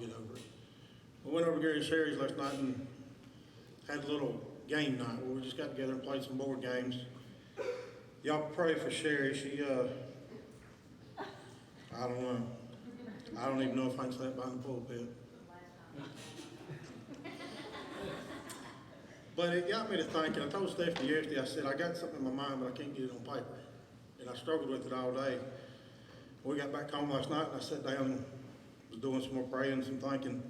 get over it. We went over to Gary Sherry's last night and had a little game night where we just got together and played some board games. Y'all pray for Sherry. She, I don't know. I don't even know if I can say it behind the pulpit. But it got me to thinking. I told Stephanie yesterday, I said, I got something in my mind, but I can't get it on paper. And I struggled with it all day. We got back home last night, and I sat down and was doing some more praying, some thinking,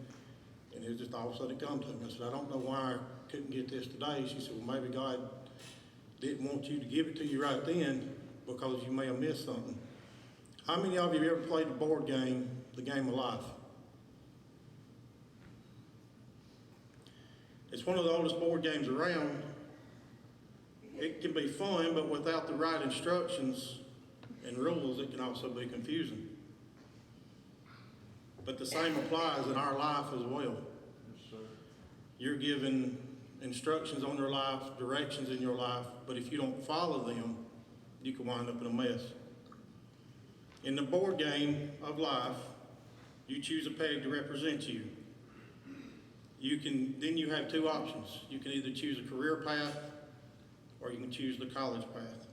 and it just all of a sudden come to me. I said, I don't know why I couldn't get this today. She said, well, maybe God didn't want you to give it to you right then because you may have missed something. How many of you have ever played a board game, the game of life? It's one of the oldest board games around. It can be fun, but without the right instructions and rules, it can also be confusing. But the same applies in our life as well. Yes, sir. You're given instructions on your life, directions in your life, but if you don't follow them, you can wind up in a mess. In the board game of life, you choose a peg to represent you. Then you have two options. You can either choose a career path or you can choose the college path.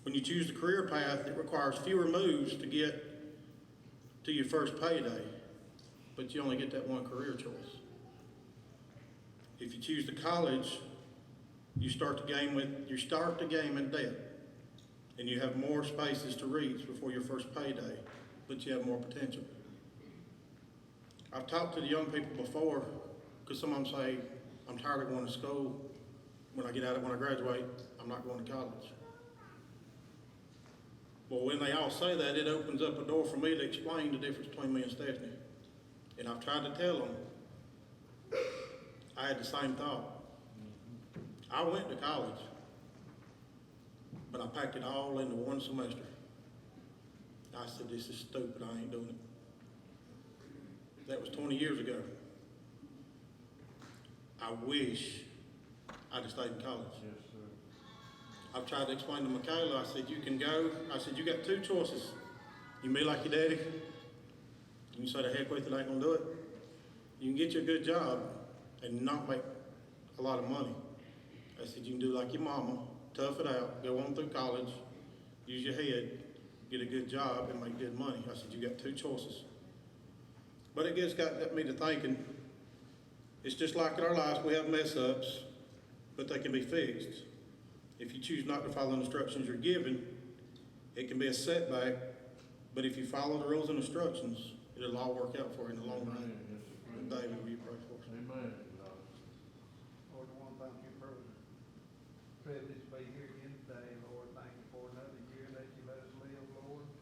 When you choose the career path, it requires fewer moves to get to your first payday, but you only get that one career choice. If you choose the college, you start the game in debt, and you have more spaces to reach before your first payday, but you have more potential. I've talked to the young people before, because some of them say, I'm tired of going to school. When I graduate, I'm not going to college. Well, when they all say that, it opens up a door for me to explain the difference between me and Stephanie. And I've tried to tell them, I had the same thought. I went to college, but I packed it all into one semester. I said, this is stupid, I ain't doing it. That was 20 years ago. I wish I'd have stayed in college. Yes, sir. I've tried to explain to Michaela, I said, you can go. I said, you got two choices. You can be like your daddy. You can say, the heck with it, I ain't gonna do it. You can get you a good job and not make a lot of money. I said, you can do like your mama, tough it out, go on through college, use your head, get a good job and make good money. I said, you got two choices. But it just got me to thinking, it's just like in our lives, we have mess ups, but they can be fixed. If you choose not to follow the instructions you're given, it can be a setback, but if you follow the rules and instructions, it'll all work out for you in the long run. Yes, sir. And David, will you pray for us? Amen. Lord, I want to thank you for the privilege to be here